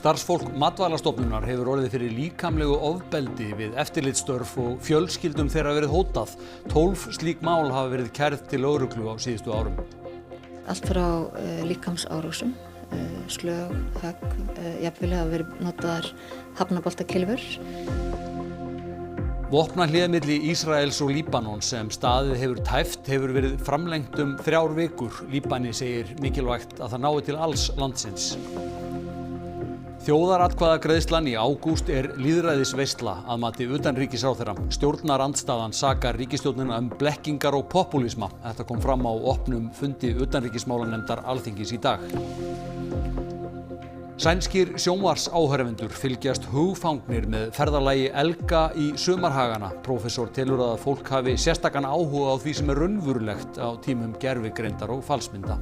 Starfsfólk Matvælastofnunar hefur orðið fyrir líkamlegu ofbeldi við eftirlitsstörf og fjölskyldum þeirra verið hótað. 12 slík mál hafa verið kærð til lögreglu á síðustu árum. Allt frá líkamsárásum, slög, högg, jafnvel hafa verið notaðar hafnaboltakylfur. Vopnahlé milli Ísraels og Líbanon sem staðið hefur tæft hefur verið framlengt 3 vikur. Líbani segir mikilvægt að það nái til alls landsins. Þjóðaratkvæðagreiðslan í ágúst lýðræðisveisla að mati utanríkisráðherra. Stjórnarandstaðan sakar ríkisstjórnina blekkingar og popúlisma. Þetta kom fram á opnum fundi utanríkismálanefndar Alþingis í dag. Sænskir sjónvarpsáhorfendur fylgjast hugfangnir með ferðalagi Elga í sumarhagana. Prófessor telur að fólk hafi sérstakan áhuga á því sem raunverulegt á tímum gervigreindar og falsmynda.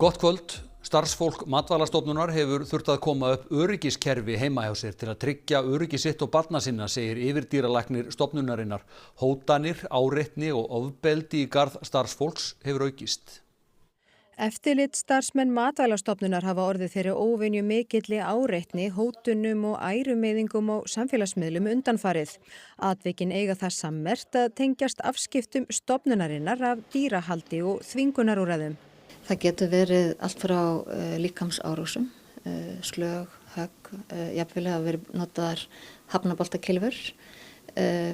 Gott kvöld. Starfsfólk Matvælastofnunar hefur þurft að koma upp öryggiskerfi heima hjá sér til að tryggja öryggi sitt og barna sinna, segir yfirdýralæknir stofnunarinnar. Hótanir, áreitni og ofbeldi í garð starfsfólks hefur aukist. Eftirlitsstarfsmenn Matvælastofnunar hafa orðið fyrir óvenju mikilli áreitni, hótunum og ærumeiðingum á samfélagsmiðlum undanfarið. Atvikin eiga það sammerkt að tengjast afskiptum stofnunarinnar af dýrahaldi og þvingunarúrræðum. Það getur verið allt frá líkamsárásum, slög, högg, jafnvel hafa verið notaðar hafnaboltakylfur,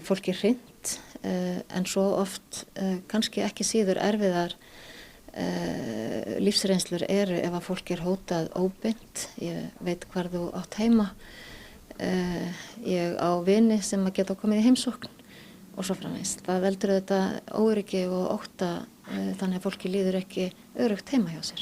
fólki hrint, en svo oft kannski ekki síður erfiðar lífsreynslur eru ef að fólki hótað óbeint. Ég veit hvar þú átt heima, ég á vini sem að geta komið í heimsókn og svo framvegis. Það veldur þetta óöryggi og ótta, þannig að fólki líður ekki öruggt heima hjá sér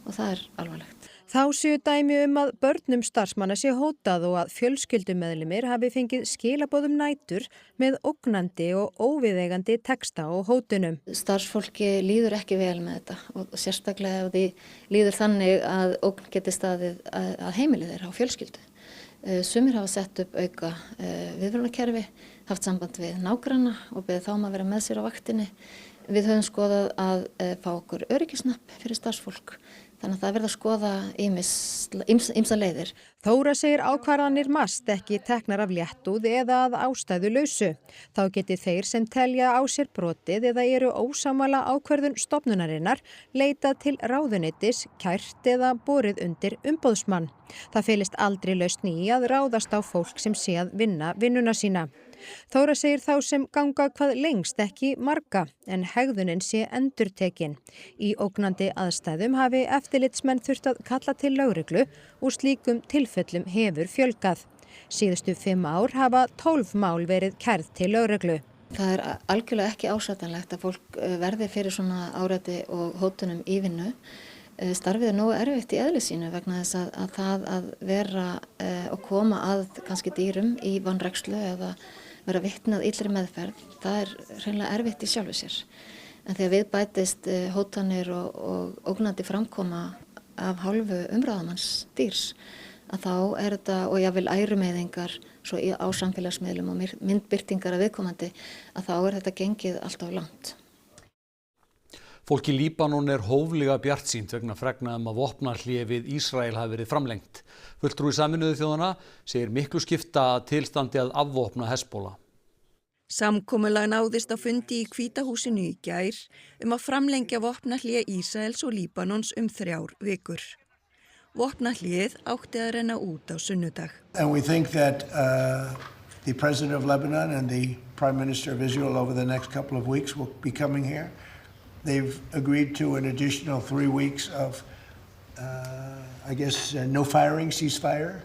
og það alvarlegt. Þá séu dæmi að börnum starfsmanna sé hótað og að fjölskyldumeðlimir hafi fengið skilaboð nætur með ógnandi og óviðeigandi texta og hótunum. Starfsfólki líður ekki vel með þetta og sérstaklega ef því líður þannig að ógn geti staðið að heimili þeirra á fjölskyldu. Sumir hafa sett upp auka viðvörunarkerfi, haft samband við nágranna og beðið þá að vera með sér á vaktinni. Við höfum skoðað að fá okkur öryggisnapp fyrir starfsfólk, þannig að það verður að skoða ýmsar leiðir. Þóra segir ákvarðanir MAST ekki teknar af léttúð eða að ástæðu lausu. Þá geti þeir sem telja á sér brotið eða eru ósammála ákvörðun stofnunarinnar leitað til ráðuneytis, kært eða borið undir umboðsmann. Það felist aldrei lausn í að ráðast á fólk sem sé að vinna vinnuna sína. Þóra segir þá sem ganga hvað lengst ekki marga, en hegðunin sé endurtekin. Í ógnandi aðstæðum hafi eftirlitsmenn þurft að kalla til lögreglu og slíkum tilfellum hefur fjölgað. Síðustu 5 ár hafa 12 mál verið kærð til lögreglu. Það algjörlega ekki ásættanlegt að fólk verði fyrir svona áreiti og hótunum í vinnu. Starfið nógu erfitt í eðli sínu vegna þess að það að vera og koma að kannski dýrum í vanrækslu eða vera vitni að illri meðferð, það hreinlega erfitt í sjálfu sér. En þegar við bætist hótanir og ógnandi framkoma af hálfu umráðamanns dýrs, að þá þetta, og jafnvel ærumeiðingar svo á samfélagsmiðlum og myndbirtingar af viðkomandi, að þá þetta gengið alltaf langt. Fólk í Líbanon hóflega bjartsýnt vegna fregna að vopnahlé við Ísrael hafi verið framlengt. Fulltrúi Sameinuðu þjóðanna segir miklu skipta tilstandi að afvopna Hezbollah. Samkomulag náðist á fundi í Hvíta húsinu í gær að framlengja vopnahlé Ísraels og Líbanons 3 vikur. Vopnahléð átti að renna út á sunnudag. And we think that the President of Lebanon and the Prime Minister of Israel over the next couple of weeks will be coming here. They've agreed to an additional 3 weeks of, no firing, ceasefire,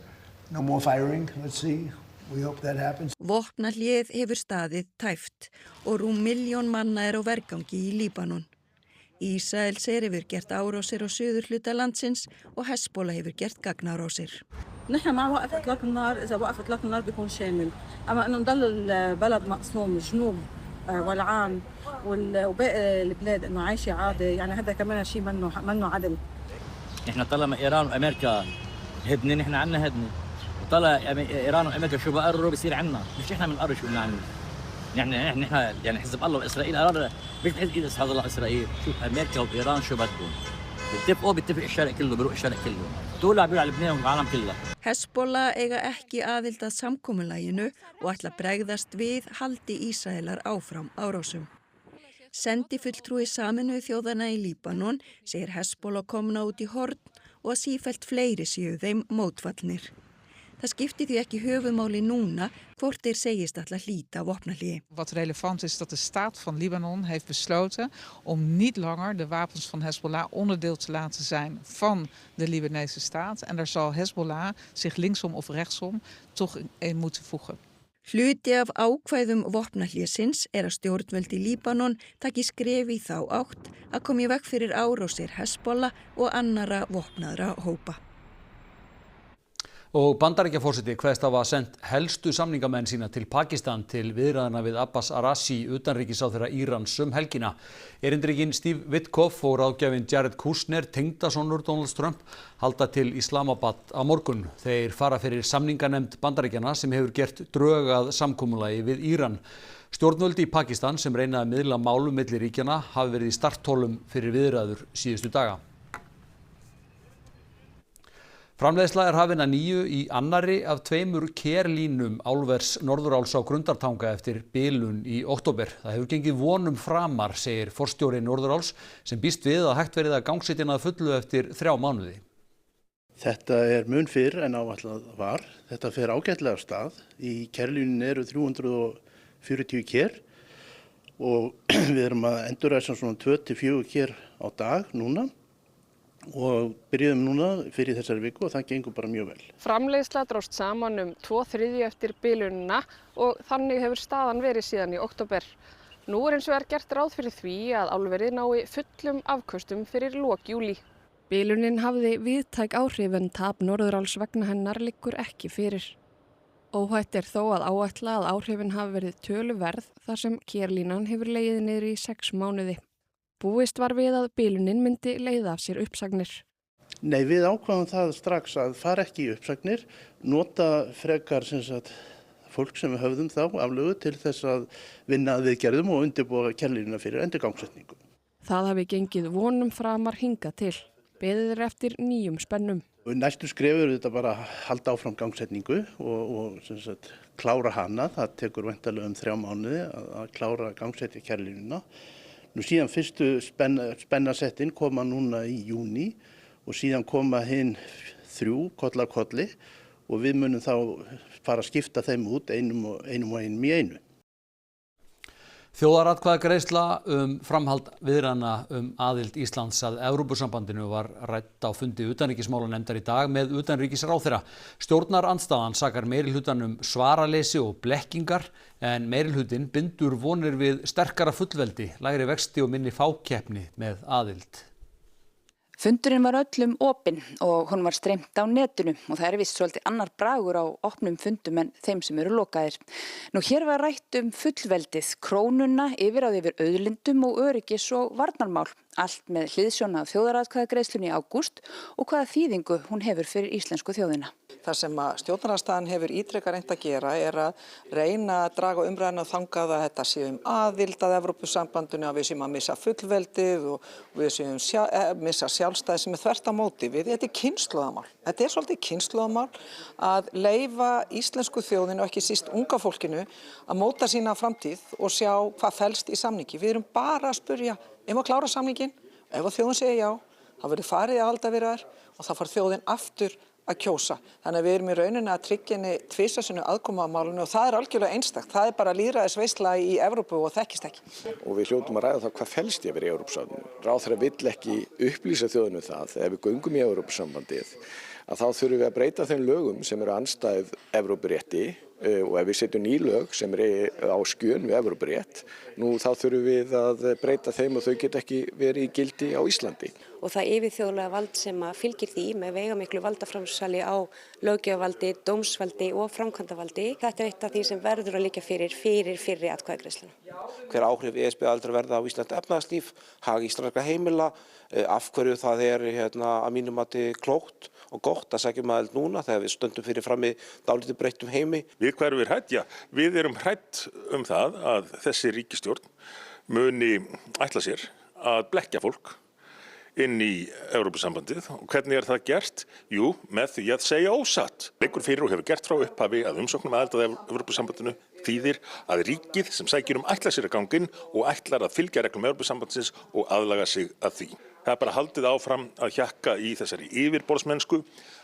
no more firing. Let's see. We hope that happens. Vopnahléð hefur staðið tæft og rúm 1 milljón manna á vergangi í Líbanon. Ísrael hefur gert árásir á suðurhluta landsins og Hezbollah hefur gert gagnárásir. نحن مع وقف إطلاق النار إذا وقف إطلاق النار بيكون شامل، أما إنه نضل البلد مقسوم جنوب ولعان وباقي البلاد انه عايشه عادي، يعني هذا كمان شيء منه عدل. احنا طالما ايران وامريكا هدنه نحن عنا هدنه، وطلع ايران وامريكا شو بقرروا بصير عنا، مش احنا بنقرر شو بدنا نعمل. نحن يعني حزب الله واسرائيل قرر مش بحزب ايد حزب الله واسرائيل، شوف امريكا وايران شو بدهم. بيتفق الشرق كله، بيروح الشرق كله. دول عم على لبنان والعالم كله. Hezbollah eiga ekki aðild að samkomulaginu og ætla að bregðast við haldi Ísraelar áfram árásum. Sendifulltrúi Sameinuðu þjóðanna í Líbanon segir Hezbollah komna út í horn og að sífellt fleiri séu þeim mótfallnir. Það skipti því ekki höfuðmáli núna hvort þeir segist ætla að hlíta vopnahléi. Wat relevant is dat de staat van Libanon heeft besloten om niet langer de wapens van Hezbollah onderdeel te laten zijn van de Libanese staat. En daar zal Hezbollah zich linksom of rechtsom toch in moeten voegen. Hluti af ákvæðum vopnahlésins að stjórnvöld í Líbanon taki skref í þá átt að koma í veg fyrir árásir Hezbollah og annara vopnaðra hópa. Og Bandaríkjaforseti kveðst hafa sent helstu samningamenn sína til Pakistan til viðræðna við Abbas Arashi, utanríkisráðherra Írans helgina. Erindrekinn Steve Witkoff og ráðgjafinn Jared Kushner, tengdasonur Donald Trump, halda til Islamabad á morgun. Þeir fara fyrir samninganefnd Bandaríkjanna sem hefur gert drög að samkomulagi við Íran. Stjórnvöld í Pakistan sem reyna að miðla málum milli ríkjanna hafi verið í starthólum fyrir viðræður síðustu daga. Framleiðsla hafin að nýju í annarri af 2 kerlínum álvers Norðuráls á Grundartanga eftir bilun í október. Það hefur gengið vonum framar, segir forstjóri Norðuráls, sem býst við að hægt verið að gangsetja að fullu eftir 3 mánuði. Þetta mun fyrr en áætlað var. Þetta fer ágætlega af stað. Í kerlínunin eru 340 ker og við erum að endurræsa svona 2-4 ker á dag núna. Og byrjuðum núna fyrir þessari viku og það gengur bara mjög vel. Framleiðsla dróst saman 2/3 eftir bilunina og þannig hefur staðan verið síðan í október. Nú hins vegar gert ráð fyrir því að álverið nái fullum afköstum fyrir lok júlí. Bilunin hafði víðtæk áhrif en tap Norðuráls vegna hennar liggur ekki fyrir. Óhætt þó að áætla að áhrifin hafi verið töluverð þar sem kerlínan hefur legið niður í 6 mánuði. Búist var við að bilunin myndi leiða af sér uppsagnir. Nei, við ákváðum það strax að fara ekki í uppsagnir, nota frekar fólk sem við höfðum þá aflögu til þess að vinna að viðgerðum og undirbúa kerlínuna fyrir endurgangsetningu. Það hafi gengið vonum framar hingað til. Beðið eftir nýjum spennum. Næstu skrefur þetta bara að halda áfram gangsetningu og klára hana. Það tekur væntanlega 3 mánuði að klára gangsetja kerlínuna. Nú síðan fyrstu spennasettin koma núna í júní og síðan koma hinn 3 koll af kolli og við munum þá fara að skipta þeim út einum og einum í einu. Þjóðaratkvæðagreiðsla framhald viðræðna aðild Íslands að Evrópusambandinu var rædd á fundi utanríkismálanefndar í dag með utanríkisráðherra. Stjórnarandstaðan sakar meirihlutann svaraleysi og blekkingar en meirihlutinn bindur vonir við sterkara fullveldi, lægri vexti og minni fákeppni með aðild. Fundurinn var öllum opinn og hún var streymt á netinu og það vist svolítið annar bragur á opnum fundum en þeim sem eru lokaðir. Nú hér var rætt fullveldið, krónuna, yfirráð yfir auðlindum og öryggis og varnarmál. Allt með hliðsjón af þjóðaratkvæðagreiðslunni í ágúst og hvaða þýðingu hún hefur fyrir íslensku þjóðina. Það sem stjórnarandstaðan hefur ítrekað reynt að gera að reyna að draga umræðuna þangað að þetta sé aðild að Evrópusambandinu, að við séum að missa fullveldið og við séum missa sjálfstæði sem þvert á móti við. Þetta kynslóðamál. Þetta svolítið kynslóðamál að leyfa íslensku þjóðinu og ekki síst unga fólkinu að móta sína framtíð og sjá hvað felst í samningi. Við erum bara að spurja að klára samningin, ef þjóðin segir já, þá verður farið að halda viðræður og þá fær þjóðin aftur að kjósa. Þannig að við erum í rauninni að tryggja henni tvisvarsinnum aðkomu að málinu og það algjörlega einstakt. Það bara lýðræðisveisla í Evrópu og þekkist ekki. Og við hljótum að ræða það hvað felst í að vera í Evrópusambandinu. Ráðherra vill ekki upplýsa þjóðinu það ef við göngum í Evrópusambandið að þá þurfum við að breyta þeim lögum sem eru andstæð Evrópurétti Og ef við setjum ný lög sem á skjön við Evrópurétt, þá þurfum við að breyta þeim og þau geta ekki verið í gildi á Íslandi. Og það yfirþjóðlega vald sem fylgir því með veigamiklu valdaframsali á löggjafarvaldi, dómsvaldi og framkvæmdavaldi. Þetta eitt af því sem verður að liggja fyrir fyrri atkvæðagreiðsluna. Hver áhrif ESB aldrei verða á Íslandi efnahagslíf, hag íslenskra heimila, af hverju það að mínum mati klókt og gott að sækja aðild núna þegar við stöndum fyrir frammi dálítið breyttum heimi. Við hvað erum við hrædd? Já, við erum hrædd það að þessi ríkisstjórn muni ætla sér að blekkja fólk inn í Evrópusambandið. Og hvernig það gert? Jú, með því að segja ósatt. Liggur fyrir og hefur gert frá upphafi að umsóknum aðild að Evrópusambandinu þýðir að ríkið sem sækir ætlar sér að ganga inn og ætlar að fylgja reglum Evrópusambandsins og aðlaga sig að því. Það bara haldið áfram að hjakka í þessari yfirborðsmennsku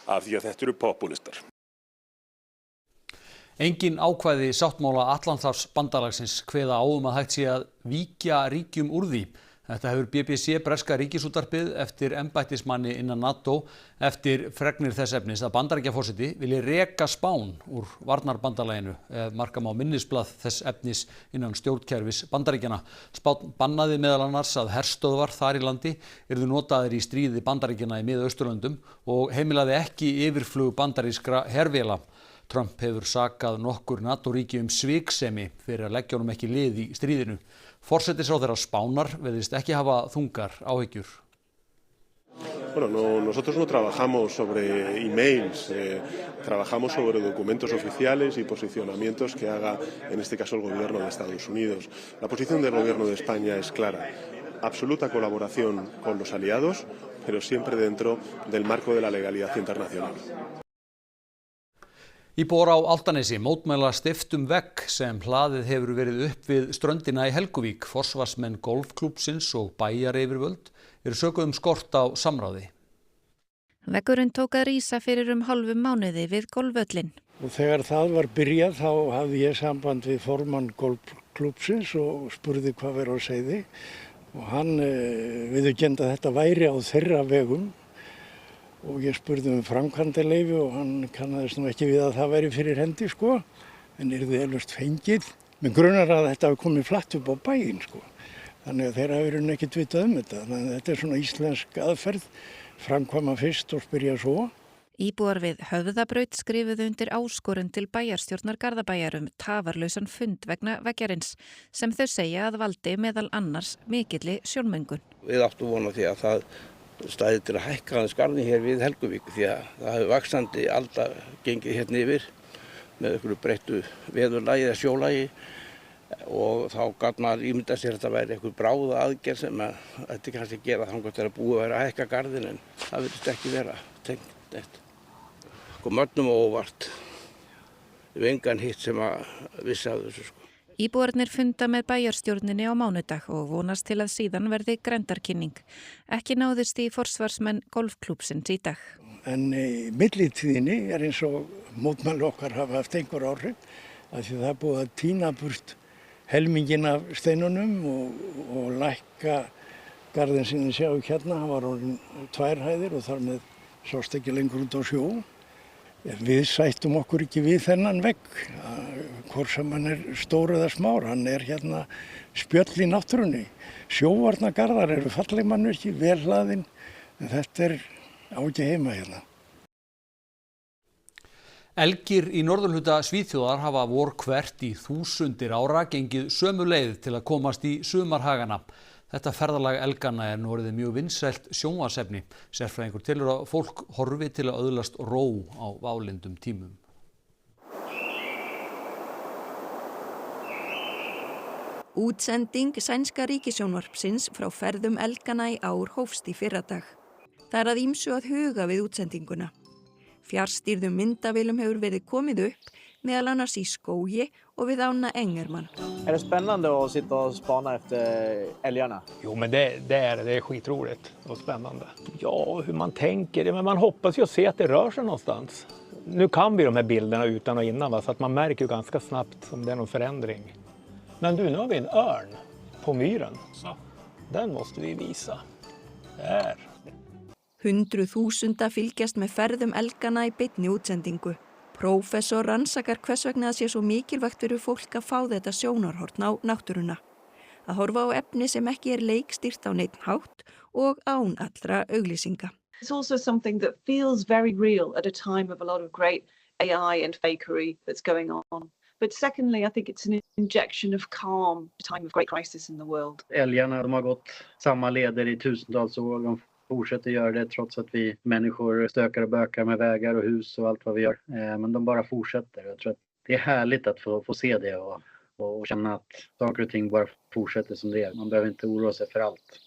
af því að þetta eru popúlistar. Engin ákvæði sáttmála Atlantshafsbandalagsins kveða á að hægt sé að víkja ríkjum úr því. Þetta hefur BBC breska ríkisútvarpið eftir embættismanni innan NATO eftir fregnir þess efnis að Bandaríkjaforseti vilji reka Spán úr varnarbandalaginu marka má minnisblað þess efnis innan stjórnkerfis Bandaríkjanna. Spán bannaði meðal annars að herstöðvar þar í landi yrðu notaðir í stríði Bandaríkjanna í Mið-Austurlöndum og heimilaði ekki yfirflug bandarískra hervéla. Trump hefur sakað nokkur NATO-ríki sviksemi fyrir að leggja honum ekki lið í stríðinu. Forsætisráðherra Spánar virðist ekki hafa þungar áhyggjur. Bueno, nosotros no trabajamos sobre emails, trabajamos sobre documentos oficiales y posicionamientos que haga, en este caso, el gobierno de Estados Unidos. La posición del gobierno de España es clara. Absoluta colaboración con los aliados, pero siempre dentro del marco de la legalidad internacional. Íbúar á Álftanesi mótmæla steyptum vegg sem hlaðið hefur verið upp við ströndina í Helguvík. Forsvarsmenn golfklúbbsins og bæjaryfirvöld eru sökuð skort á samráði. Veggurinn tók að rísa fyrir hálfum mánuði við golfvöllinn. Og þegar það var byrjað þá hafði ég samband við formann golfklúbbsins og spurði hvað verið á seyði. Og hann viðurkenndi að þetta væri á þeirra vegum. Og ég spurði framkvæmdaleyfi og hann kannaðist ekki við að það væri fyrir hendi en yrði eflaust fengið. Mig grunar að þetta hafi komið flatt upp á bæinn Þannig að þeir hafi ekkert vitað þetta. Þannig að þetta er svona íslensk aðferð, framkvæma fyrst og spyrja svo. Íbúar við Höfðabraut skrifuðu undir áskorun til bæjarstjórnar Garðabæjar tafarlausan fund vegna veggjarins sem þau segja að valdi meðal annars mikilli sjónmengun. Við áttum vona því að það stæði til að hækka skarðin hér við Helguvík því að það hefur vaxandi alda gengið hérna yfir með einhverju breyttu veðurlagi eða sjólagi og þá gat maður ímynda sér að þetta væri einhver bráða aðgerð sem þetta kannski gera þangað til að búið að vera að hækka garðin en það virðist ekki vera tengt eitt. Mönnum óvart, við engan hitt sem að vissi af þessu Íbúarnir funda með bæjarstjórninni á mánudag og vonast til að síðan verði grenndarkynning. Ekki náðist í forsvarsmenn golfklúbbsins í dag. En í millitíðinni er eins og mótmæli okkar hafa haft einhver áhrif af því það er búið að tína burt helminginn af steinunum og lækka garðinn sem þið sjáu hérna. Hann var orðinn 2 hæðir og þar með sást ekki lengur út á sjó. Við sættum okkur ekki við þennan vegg, hvort sem hann er stór eða smár, hann er hérna spjöll í náttúrunni. Sjóvarnargarðar eru falleg mannvirki, vel hlaðin, en þetta á ekki heima hérna. Elgir í norðurhluta Svíþjóðar hafa vor hvert í þúsundir ára gengið sömu leið til að komast í sumarhagana. Þetta ferðalag elganna er nú orðið mjög vinsælt sjónvarpsefni. Sérfræðingur telur að fólk horfi til að öðlast ró á vályndum tímum. Útsending sænska ríkissjónvarpsins frá ferðum elganna í ár hófst í fyrradag. Það er að ýmsu að huga við útsendinguna. Fjarstýrðum myndavélum hefur verið komið upp meðal annars i skógi och vid Anna Engerman. Är det spännande att sitta och spana efter älgarna? Jo, men det är skitroligt och spännande. Ja, hur man tänker, men man hoppas ju att se att det rör sig någonstans. Nu kan vi de här bilderna utan och innan, så att man märker ju ganska snabbt om det är någon förändring. Men nu har vi en örn på myren. Den måste vi visa. Där. 100.000 fylgjast með ferðum elganna í beinni útsendingu. Prófessor rannsakar hvers vegna það sé svo mikilvægt fyrir fólk að fá þetta sjónarhorn á náttúruna. Að horfa á efni sem ekki leikstýrt á neinn hátt og án allra auglýsinga. It's also something that feels very real at a time of a lot of great AI and fakery that's going on. But secondly, I think it's an injection of calm at a time of great crisis in the world. Älgarna, de har gått samma leder i tusentals år. De fortsätter göra det trots att vi människor stökar och bökar med vägar och hus och allt vad vi gör. Men de bara fortsätter. Jag tror att det är härligt att få se det och känna att saker och ting bara fortsätter som det är. Man behöver inte oroa sig för allt.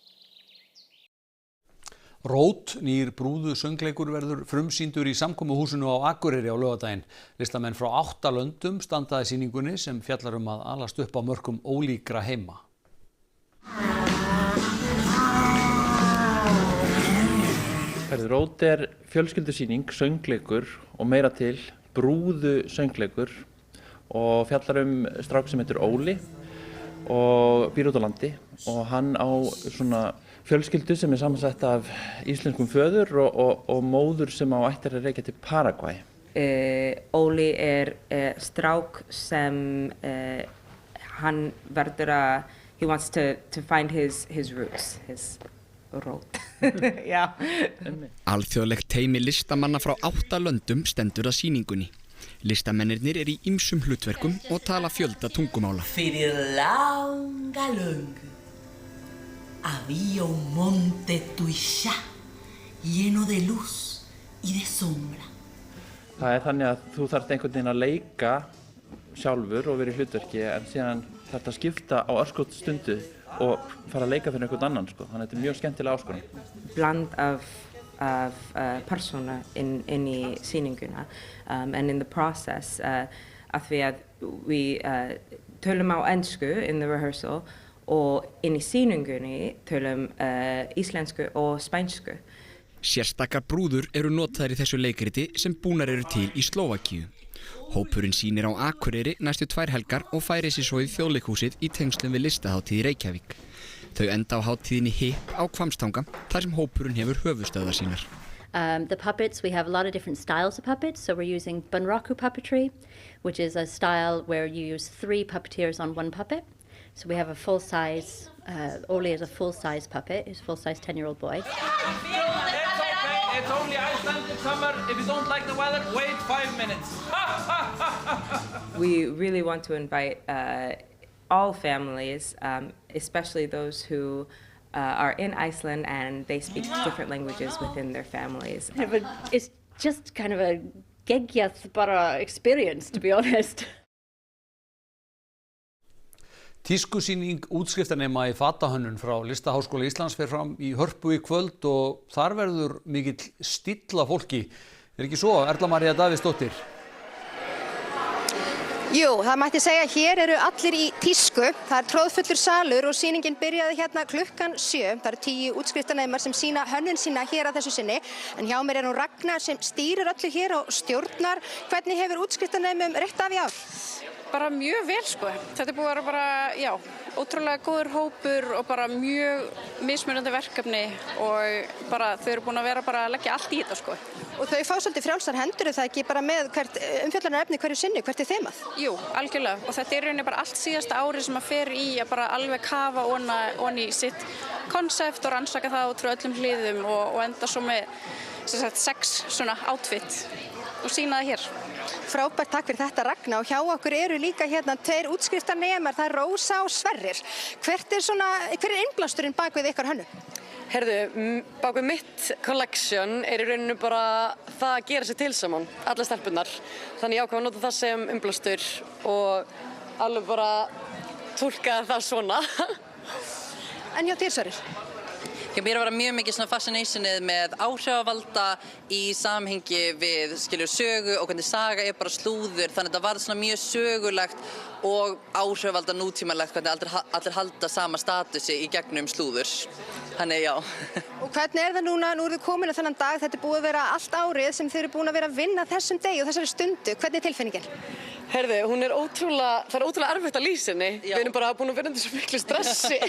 Rót, nýr brúðu söngleikur verður frumsýndur í samkomuhúsinu á Akureyri á laugardaginn. Listamenn frá 8 löndum standa í sýningunni sem fjallar að alast upp á mörkum ólíkra heima. Rót fjölskyldusýning, söngleikur og meira til, brúðu söngleikur og fjallar strák sem heitir Óli og býr út á landi og hann á svona fjölskyldu sem samansett af íslenskum föður og móður sem á ættir að rekja til Paragvæ. Óli strák sem hann verður he wants to find his roots, his rót. Já. Alþjóðlegt teymi listamanna frá 8 löndum stendur að sýningunni. Listamennirnir í ýmsum hlutverkum og tala fjölda tungumála. Fyrir langa löngu había un monte Tuixá lleno de luz y de sombra. Það þannig að þú þarft einhvern veginn að leika sjálfur og vera í hlutverki en síðan þarft að skipta á örskots stundu og fara að leika fyrir einhvern annan sko. Þannig að þetta mjög skemmtileg áskorun. Bland af persóna inn í sýninguna and in the process af því að við tölum á ensku in the rehearsal og inn í sýningunni tölum íslensku og spænsku. Sérstakar brúður eru notaðar í þessu leikriti sem búnar eru til í Slóvakíu. Hópurinn sýnir á Akureyri næstu 2 helgar og færir sig svo í Þjóðleikhúsið í tengslum við listahátíð í Reykjavík. Þau enda á hátíðinni HIP á Hvammstanga þar sem hópurinn hefur höfuðstöðvar sínar. The puppets, we have a lot of different styles of puppets. So we're using Bunraku puppetry, which is a style where you use 3 puppeteers on 1 puppet. So we have a full-size, Oli is a full-size puppet, he's a full-size 10-year-old boy. It's only Icelandic summer. If you don't like the weather, wait 5 minutes. We really want to invite all families, especially those who are in Iceland and they speak different languages within their families. It's just kind of a geggjað bara experience, to be honest. Tískusýning útskriftarnema í fatahönnun frá Listaháskóla Íslands fer fram í Hörpu í kvöld og þar verður mikill stíll af fólki. Ekki svo, Erla María Davíðsdóttir? Jú, það mætti segja að hér eru allir í tísku. Það troðfullur salur og sýningin byrjaði hérna klukkan 7. Það eru 10 útskriftarnemar sem sýna hönnun sína hér að þessu sinni. En hjá mér nú Ragnar sem stýrir öllu hér og stjórnar. Hvernig hefur útskriftarnemum reitt af í ár? Bara mjög vel sko. Þetta búið að vera bara, já, ótrúlega góður hópur og bara mjög mismunandi verkefni og bara þau eru búin að vera bara að leggja allt í þetta sko. Og þau fá svolítið frjálsar hendur það ekki bara með umfjöllunarefni hverju sinni, hvert er þemað? Jú, algjörlega og þetta er rauninni bara allt síðasta árið sem að fer í að bara alveg kafa onni í sitt konsept og rannsaka það út frá öllum hliðum og enda svo með 6 svona outfit og sýna það hér. Frábært, takk fyrir þetta Ragna og hjá okkur eru líka hérna 2 útskriftarnemar, það er Rósa og Sverrir. Hver er innblásturinn bak við ykkar hönnu? Herðu, bak við mitt collection í rauninu bara það að gera sig til saman, alla stelpunnar. Þannig ég ákvað að nota það sem innblástur og alveg bara túlka það svona. En hjá þér Sverrir? Ég mér að vera mjög mikið svona fascinationið með áhrifavalda í samhengi við sögu og hvernig saga er bara slúður þannig að það var svona mjög sögulegt og áhrifavalda nútímalegt hvernig allir halda sama statusi í gegnum slúður. Þannig já. Og hvernig er það núna, nú eru þið komin á þennan dag, þetta er búið að vera allt árið sem þið eru búin að vera að vinna þessum degi og þessari stundu, hvernig er tilfinningin? Heyrðu, það er ótrúlega erfitt að lýsa henni. Við erum bara búin að vera undir svo miklu stressi.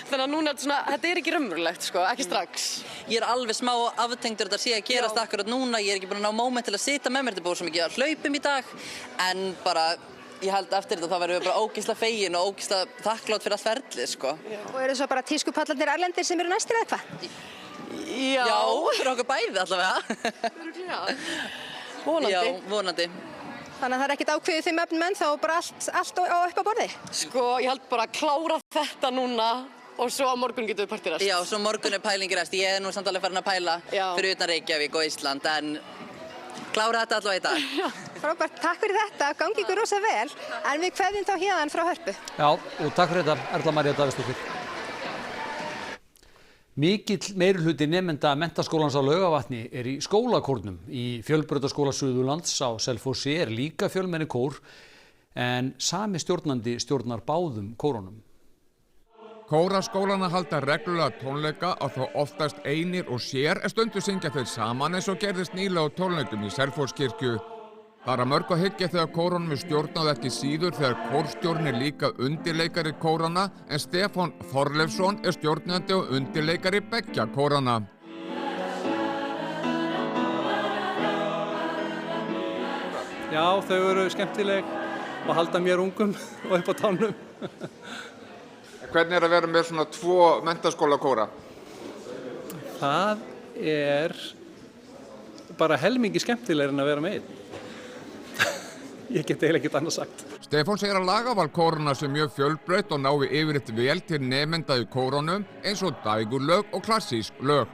Þannig að núna, þetta ekki raunverulegt, sko, ekki strax. Ég alveg smá aftengdur þetta sé að gerast akkurat núna. Ég ekki búin að ná moment til að sitja með mér. Þetta er búin svo mikið að hlaupum í dag. En bara, ég held eftir þetta þá verðum við bara ógeðslega fegin og ógeðslega þakklátt fyrir allt ferlið, sko. Og eru svo bara tískupallarnir erlendir sem eru næstir eða hvað? Já, fyrir okkur bæði allavega. Vonandi. Já, vonandi. Þannig að það ekkert ákveðið þeim efnum en þá bara allt upp á borði? Sko, ég held bara að klára þetta núna og svo á morgun getum við partírast. Já, svo morgun pælingi rest. Ég nú samt alveg farin að pæla fyrir utan Reykjavík og Ísland, en klára þetta allavega í dag. Frábært, takk fyrir þetta, gangi ykkur rosa vel, en við kveðjum þá héðan frá Hörpu. Já, og takk fyrir þetta, Erla María Davíðsdóttir. Mikill meirihluti nemenda Menntaskólans á Laugarvatni er í skólakórnum. Í Fjölbrautaskóla Suðurlands á Selfossi er líka fjölmenni kór, en sami stjórnandi stjórnar báðum kórunum. Kóraskólana halda reglulega tónleika og þó oftast einir og sér en stundu syngja þeir saman eins og gerðist nýlega á tónleikum í Selfosskirkju. Það er að mörgu að hyggja þegar kórunum er stjórnað ekki síður þegar kórstjórn er líka undirleikari kórana en Stefán Þorleifsson er stjórnandi og undirleikari beggja kórana. Já, þau eru skemmtileg og halda mér ungum og upp á tánum. Hvernig er að vera með svona 2 menntaskólakóra? Það er bara helmingi skemmtilegri en að vera með einn. Ég get eiginlega ekkert annað sagt. Stefán segir að lagavalkórana sé mjög fjölbreytt og nái yfirleitt vel til nemenda í kórunum eins og dægurlög og klassísk lög.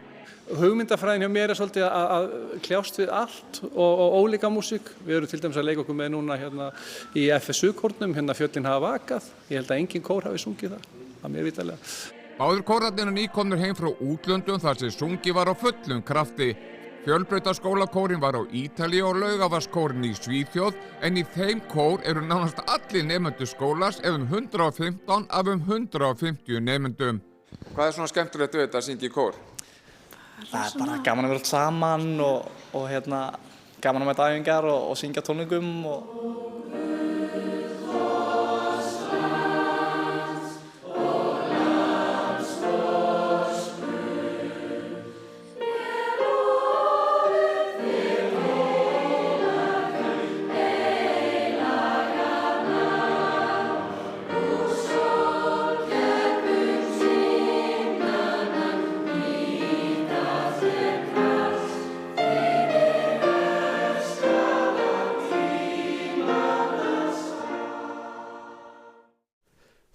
Hugmyndafræðin hjá mér er svolítið að kljást við allt og ólíka músík. Við erum til dæmis að leika okkur með núna hérna í FSU-kórnum, hérna Fjöllin hafa vakað. Ég held að engin kór hafi sungið það, að mér vitalega. Báðir kórarnir eru nýkomnir heim frá útlöndum þar sem sungið var á fullum krafti. Fjölbrautaskólakórinn var á Ítalíu og Laugarvatnskórinn í Svíþjóð, en í þeim kór eru nánast allir nemendur skólans ef 115 af 150 nemendum. Hvað er svona skemmtilegt við þetta að syngja í kór? Það er bara gaman að vera allt saman og gaman að mæta æfingar og syngja tónleikum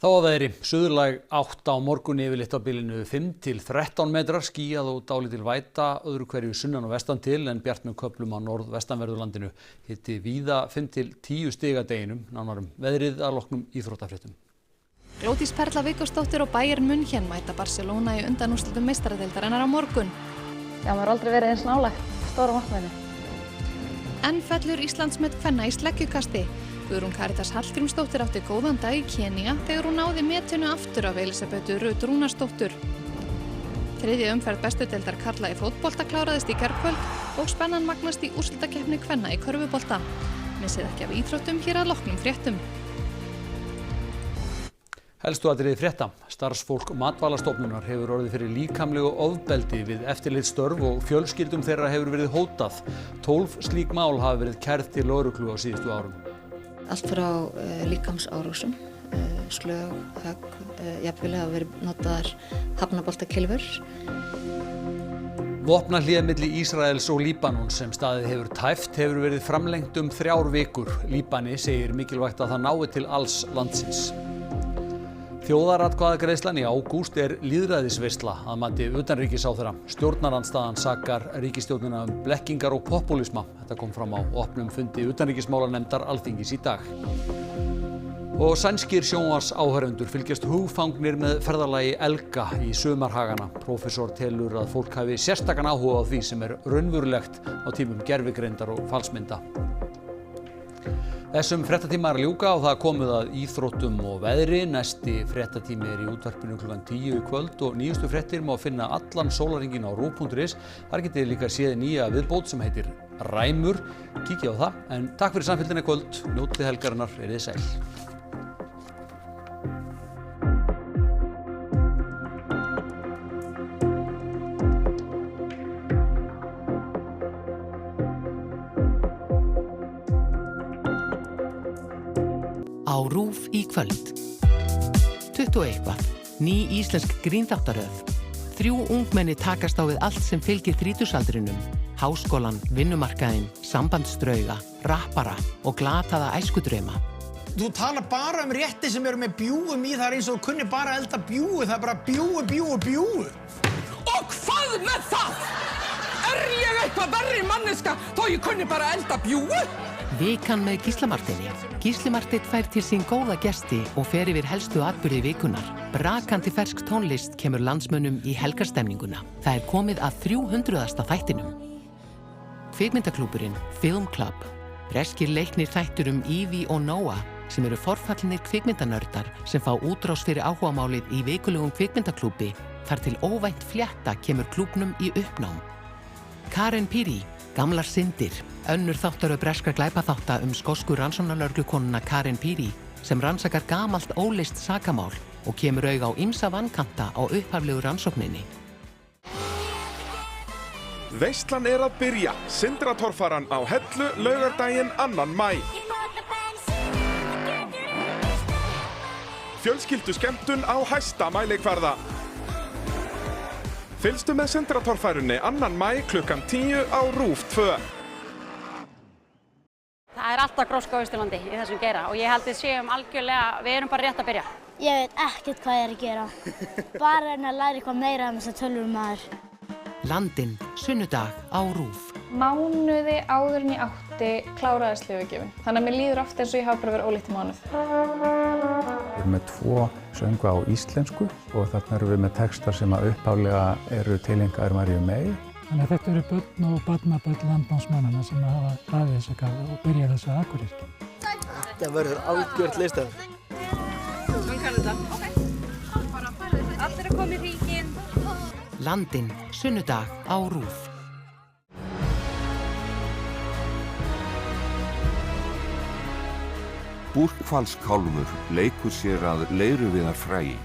Þá að veðri, suðurlæg 8 á morgun yfirleitt á bilinu 5 til 13 metrar, skýjað og dálítil væta, öðru hverju sunnan og vestan til en bjart með köflum á norðvestanverðu landinu. Hiti víða 5 til 10 stig að deginum, nánar veðrið að loknum íþróttafréttum. Glódís Perla Viggósdóttir og Bayern München mæta Barcelona í undanúrslitum meistaradeildarinnar á morgun. Já, maður aldrei verið eins nálægt stóra markmiðinu. Enn fellur Íslandsmet kvenna í sleggjukasti. Guðrún Karitas Hallgrímsdóttir átti góðan dag í Kenía þegar hún náði metinu aftur af Elísabetu Rut Rúnarsdóttur. Þriðja umferð bestu deildar karla í fótbolta kláraðist í gærkvöld og spennan magnast í úrslitakeppni kvenna í körfubolta. Missið ekki af íþróttum hér að loknum fréttum. Helstu atriði frétta. Starfsfólk Matvælastofnunar hefur orðið fyrir líkamlegu ofbeldi við eftirlitsstörf og fjölskyldum þeirra hefur verið hótað. 12 slík mál hafa verið kærð til lögreglu á síðustu árum. Allt frá líkamsárásum, slög, högg, jafnvel hafa verið notaðar hafnaboltakylfur. Vopnahlé milli Ísraels og Líbanons sem staðið hefur tæft hefur verið framlengt 3 vikur. Líbani segir mikilvægt að það nái til alls landsins. Þjóðaratkvæðagreiðslan í ágúst er lýðræðisveisla að mati utanríkisráðherra. Stjórnarandstaðan sakar ríkisstjórnina blekkingar og popúlisma. Þetta kom fram á opnum fundi utanríkismálanefndar Alþingis í dag. Og sænskir sjónvarpsáhorfendur fylgjast hugfangnir með ferðalagi Elga í sumarhagana. Prófessor telur að fólk hafi sérstakan áhuga á því sem er raunverulegt á tímum gervigreindar og falsmynda. Þessum fréttatíma er að ljúka og það komið að íþróttum og veðri. Næsti fréttatími er í útvarpinu klukkan 10 í kvöld og nýjustu fréttir má finna allan sólarhringinn á ruv.is. Þar getið þið líka séð nýja viðbót sem heitir ræmur. Kíkja á það, en takk fyrir samfylgdina í kvöld. Njótið helgarinnar, verið sæl. Á RÚV í kvöld. 21. Ný íslensk grínþáttaröð. 3 ungmenni takast á við allt sem fylgir þrítugsaldrinum. Háskólann, vinnumarkaðinn, sambandsdrauga, rappara og glataða æskudrauma. Þú talar bara rétti sem eru með bjúgum í, það eins og þú kunni bara elda bjúgu, það bara bjúgu. Og hvað með það? Er ég eitthvað verri manneska þó ég kunni bara elda bjúgu? Vikan með Gísla Marteini. Gísli Marteinn fær til sín góða gesti og fer yfir helstu atburði vikunnar. Brakandi fersk tónlist kemur landsmönnum í helgarstemninguna. Það komið að 300. þættinum. Kvikmyndaklúburinn Film Club. Breskir leiknir þættur Evie og Noah sem eru forfallnir kvikmyndanördar sem fá útrás fyrir áhugamálið í vikulegum kvikmyndaklúbi. Þar til óvænt flétta kemur klúbnum í uppnám. Karen Pirie. Gamlar syndir, önnur þáttaröð breskra glæpaþátta skosku rannsóknarlögreglukonuna Karen Pirie sem rannsakar gamalt óleyst sakamál og kemur auga á ýmsa vankanta á upphaflegu rannsókninni. Veislan að byrja, Sindratorfaran á Hellu laugardaginn 2. maí. Fjölskylduskemmtun á hæsta mælikvarða. Fylgstu með Sindratorfærunni 2. maí klukkan 10 á RÚV 2. Það alltaf gróska á Austurlandi í þessum geira og ég held við séum algjörlega, við erum bara rétt að byrja. Ég veit ekkert hvað ég að gera. Bara að læra eitthvað meira þess að tölvum maður. Landinn, sunnudag á RÚV. Mánuði áður en ég átti kláraðist lyfjagjöfin. Þannig að mér líður oft eins og ég hafa bara verið ólétt í mánuð. Við erum með 2 söngva á íslensku og þarna erum við með textar sem upphaflega eru tilengaðir Maríu Mey. Þannig að þetta eru börn og barnabörn landnámsmannanna sem hafa hafið þessa gáfu og byrjað þessa akuryrkju. Þetta verður algjört listaverk. Hún kann þetta. Ok. Allir að koma í hringinn. Landinn, sunnudag á RÚV. Búrhvalskálfur leikur sér að Leiruviðarfræi.